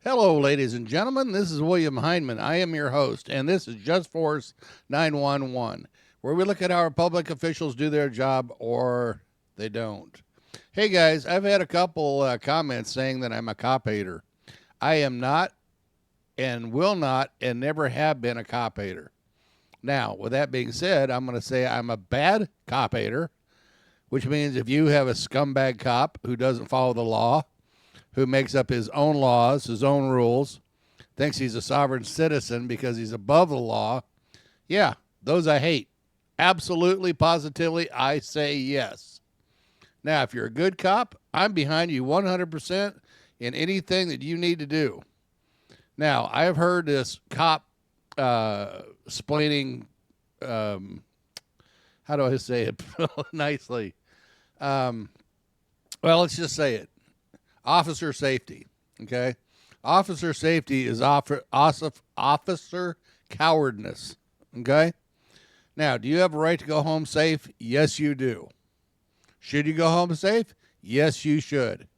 Hello, ladies and gentlemen. This is William Heinman. I am your host, and this is Just Force 911, where we look at how our public officials do their job or they don't. Hey, guys, I've had a couple comments saying that I'm a cop hater. I am not and will not and never have been a cop hater. Now, with that being said, I'm going to say I'm a bad cop hater, which means if you have a scumbag cop who doesn't follow the law, who makes up his own laws, his own rules, thinks he's a sovereign citizen because he's above the law, yeah, those I hate. Absolutely, positively, I say yes. Now, if you're a good cop, I'm behind you 100% in anything that you need to do. Now, I have heard this cop splaining, how do I say it nicely? Well, let's just say it. Officer safety, okay? Officer safety is officer cowardness, okay? Now, do you have a right to go home safe? Yes, you do. Should you go home safe? Yes, you should.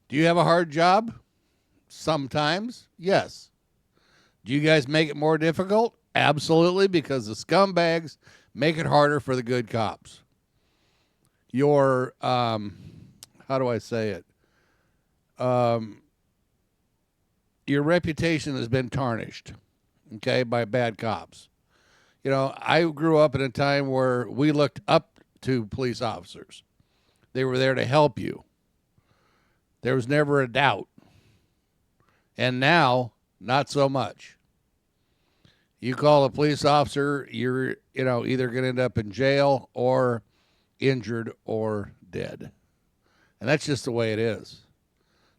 Do you have a hard job? Sometimes, yes. Do you guys make it more difficult? Absolutely, because the scumbags make it harder for the good cops. Your, how do I say it? Your reputation has been tarnished, okay, by bad cops. You know, I grew up in a time where we looked up to police officers. They were there to help you. There was never a doubt. And now, not so much. You call a police officer, you're, either going to end up in jail or injured or dead. And that's just the way it is.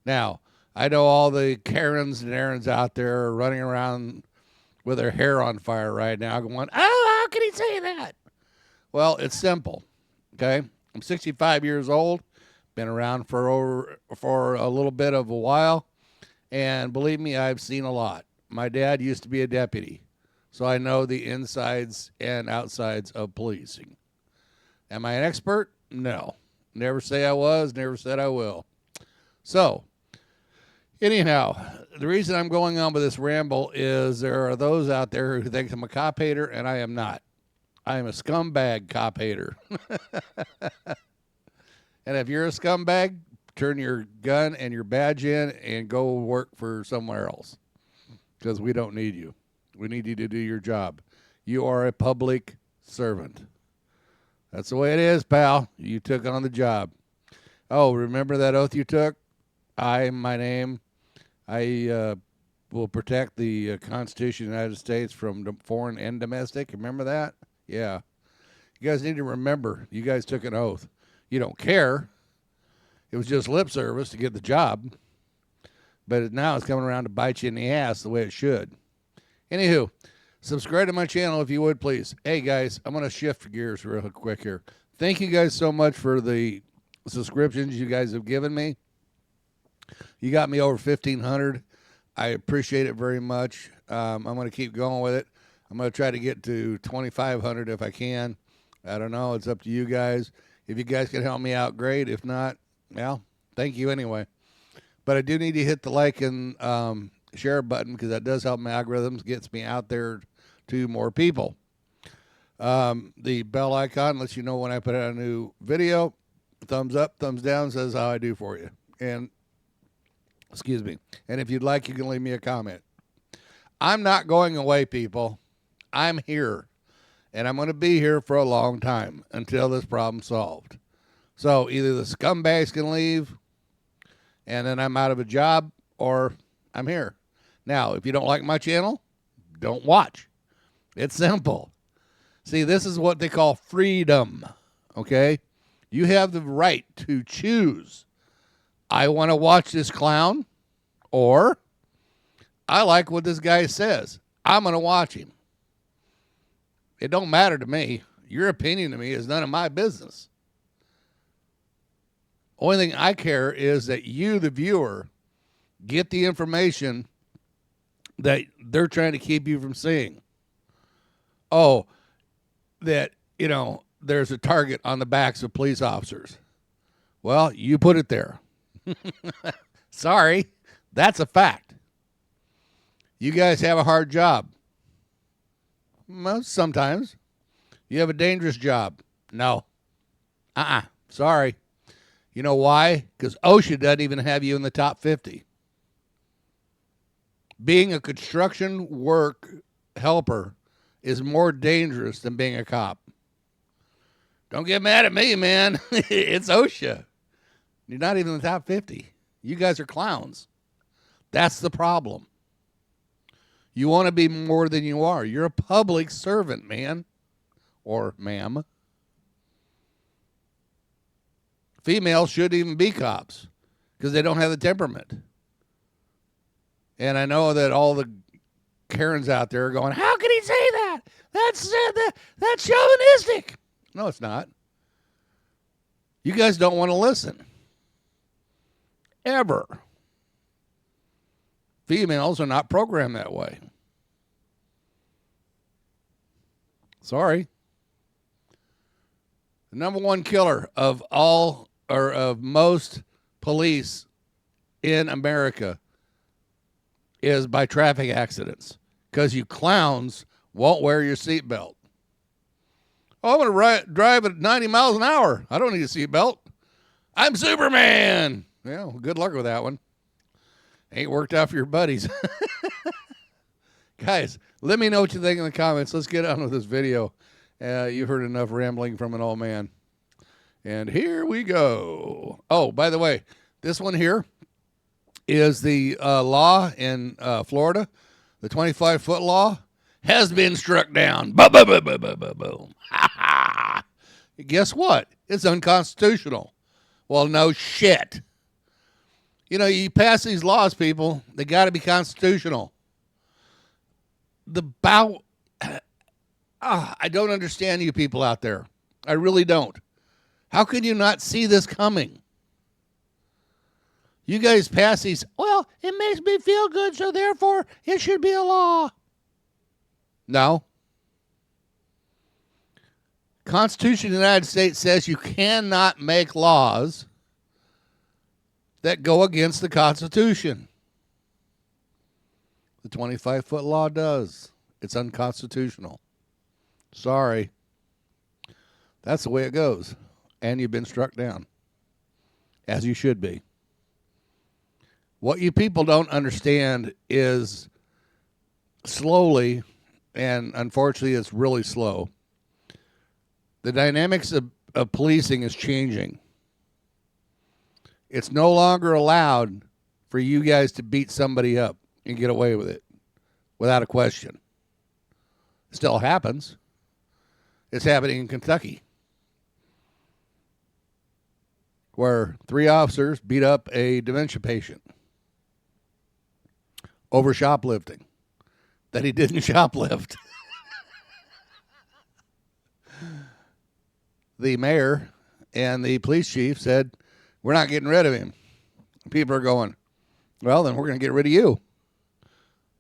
Now, I know all the Karens and Aarons out there are running around with their hair on fire right now going, oh, how can he say that? Well, it's simple, okay? I'm 65 years old, been around for a little bit of a while, and believe me, I've seen a lot. My dad used to be a deputy, so I know the insides and outsides of policing. Am I an expert? No. Never say I was, never said I will. So, anyhow, the reason I'm going on with this ramble is there are those out there who think I'm a cop hater, and I am not. I am a scumbag cop hater. And if you're a scumbag, turn your gun and your badge in and go work for somewhere else because we don't need you. We need you to do your job. You are a public servant. That's the way it is, pal. You took on the job. Oh, remember that oath you took? My name. I will protect the Constitution of the United States from foreign and domestic. Remember that? Yeah. You guys need to remember, you guys took an oath. You don't care. It was just lip service to get the job. But now it's coming around to bite you in the ass the way it should. Anywho, subscribe to my channel if you would, please. Hey, guys, I'm going to shift gears real quick here. Thank you guys so much for the subscriptions you guys have given me. You got me over 1,500. I appreciate it very much. I'm going to keep going with it. I'm going to try to get to 2,500 if I can. I don't know. It's up to you guys. If you guys can help me out, great. If not, well, thank you anyway. But I do need to hit the like and share button because that does help my algorithms, gets me out there to more people. The bell icon lets you know when I put out a new video. Thumbs up, thumbs down says how I do for you. And excuse me. And if you'd like, you can leave me a comment. I'm not going away, people. I'm here. And I'm going to be here for a long time until this problem's solved. So either the scumbags can leave and then I'm out of a job, or I'm here. Now, if you don't like my channel, don't watch. It's simple. See, this is what they call freedom, okay? You have the right to choose. I want to watch this clown, or I like what this guy says. I'm going to watch him. It don't matter to me. Your opinion to me is none of my business. Only thing I care is that you, the viewer, get the information that they're trying to keep you from seeing. Oh, that, there's a target on the backs of police officers. Well, you put it there. Sorry, That's a fact. You guys have a hard job. Most sometimes. You have a dangerous job. No. Sorry. You know why? Because OSHA doesn't even have you in the top 50. Being a construction work helper is more dangerous than being a cop. Don't get mad at me, man. It's OSHA. You're not even in the top 50. You guys are clowns. That's the problem. You want to be more than you are. You're a public servant, man. Or ma'am. Females shouldn't even be cops because they don't have the temperament. And I know that all the Karens out there are going, how can he say that? That's chauvinistic. No, it's not. You guys don't want to listen. Ever. Females are not programmed that way. Sorry. The number one killer of all or of most police in America is by traffic accidents because you clowns won't wear your seatbelt. Oh, I'm going to drive at 90 miles an hour. I don't need a seatbelt. I'm Superman. Yeah, well, good luck with that one. Ain't worked out for your buddies. Guys, let me know what you think in the comments. Let's get on with this video. You've heard enough rambling from an old man. And here we go. Oh, by the way, this one here is the law in Florida. The 25-foot law has been struck down. Boom, boom, boom, boom, boom, boom, boom. Guess what? It's unconstitutional. Well, no shit. You know, you pass these laws, people, they got to be constitutional. I don't understand you people out there. I really don't. How can you not see this coming? You guys pass these, well, it makes me feel good, so therefore it should be a law. No. Constitution of the United States says you cannot make laws that go against the Constitution. The 25-foot law does. It's unconstitutional. Sorry. That's the way it goes. And you've been struck down. As you should be. What you people don't understand is slowly, and unfortunately it's really slow, the dynamics of policing is changing. It's no longer allowed for you guys to beat somebody up and get away with it without a question. It still happens. It's happening in Kentucky, where 3 officers beat up a dementia patient over shoplifting that he didn't shoplift. The mayor and the police chief said, we're not getting rid of him. People are going, well, then we're going to get rid of you.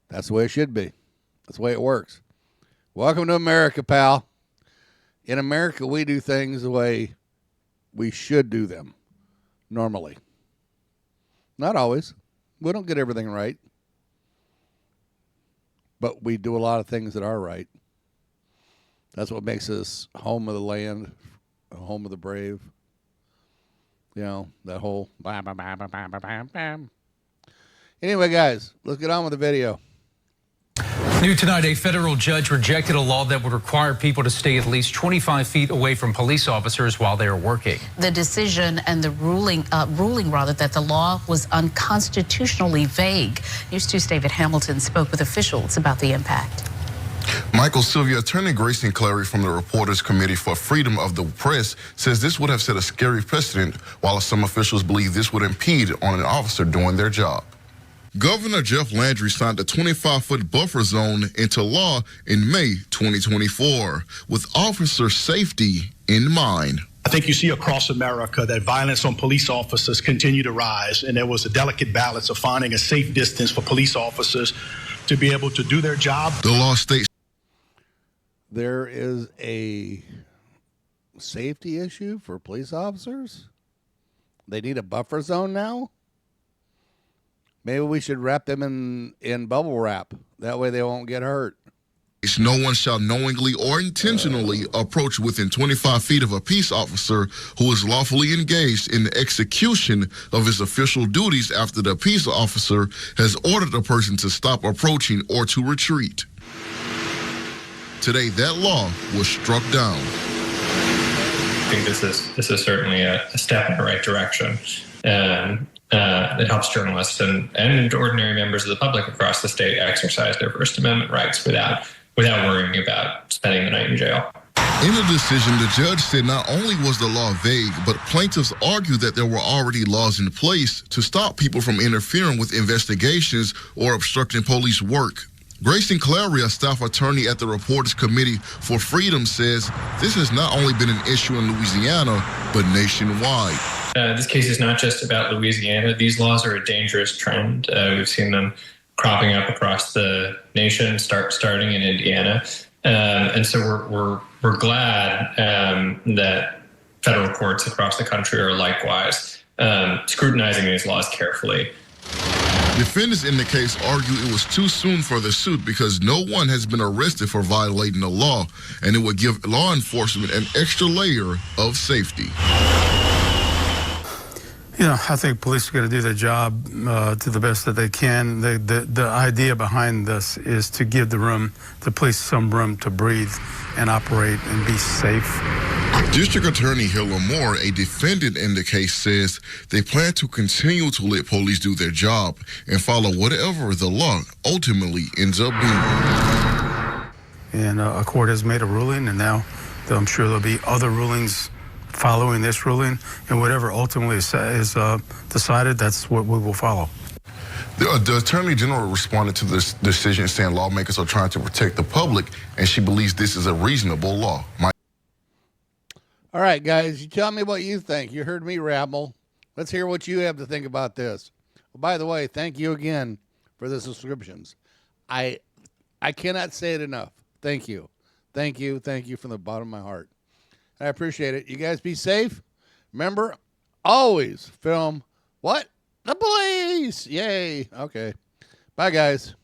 That's the way it should be. That's the way it works. Welcome to America, pal. In America, we do things the way we should do them normally. Not always. We don't get everything right. But we do a lot of things that are right. That's what makes us home of the land, home of the brave. You know, that whole bam, bam, bam, bam, bam, bam, bam. Anyway, guys, let's get on with the video. New tonight, a federal judge rejected a law that would require people to stay at least 25 feet away from police officers while they are working. The decision and the ruling that the law was unconstitutionally vague. News 2's David Hamilton spoke with officials about the impact. Michael Sylvia, Attorney Grayson Clary from the Reporters Committee for Freedom of the Press says this would have set a scary precedent, while some officials believe this would impede on an officer doing their job. Governor Jeff Landry signed a 25-foot buffer zone into law in May 2024 with officer safety in mind. I think you see across America that violence on police officers continue to rise, and there was a delicate balance of finding a safe distance for police officers to be able to do their job. The law states there is a safety issue for police officers. They need a buffer zone now. Maybe we should wrap them in bubble wrap. That way they won't get hurt. No one shall knowingly or intentionally approach within 25 feet of a peace officer who is lawfully engaged in the execution of his official duties after the peace officer has ordered a person to stop approaching or to retreat. Today, that law was struck down. I think this is certainly a step in the right direction. It helps journalists and ordinary members of the public across the state exercise their First Amendment rights without worrying about spending the night in jail. In the decision, the judge said not only was the law vague, but plaintiffs argued that there were already laws in place to stop people from interfering with investigations or obstructing police work. Grayson Clary, a staff attorney at the Reporters Committee for Freedom, says this has not only been an issue in Louisiana, but nationwide. This case is not just about Louisiana. These laws are a dangerous trend. We've seen them cropping up across the nation, starting in Indiana, and so we're glad that federal courts across the country are likewise scrutinizing these laws carefully. Defendants in the case argue it was too soon for the suit because no one has been arrested for violating the law, and it would give law enforcement an extra layer of safety. You know, I think police are going to do their job to the best that they can. The idea behind this is to give the police some room to breathe and operate and be safe. District Attorney Hilla Moore, a defendant in the case, says they plan to continue to let police do their job and follow whatever the law ultimately ends up being. And a court has made a ruling, and now I'm sure there'll be other rulings following this ruling, and whatever ultimately is decided, that's what we will follow. The Attorney General responded to this decision saying lawmakers are trying to protect the public, and she believes this is a reasonable law. All right, guys, you tell me what you think. You heard me ramble. Let's hear what you have to think about this. Well, by the way, thank you again for the subscriptions. I cannot say it enough. Thank you. Thank you. Thank you from the bottom of my heart. I appreciate it. You guys be safe. Remember, always film what? The police. Yay. Okay. Bye, guys.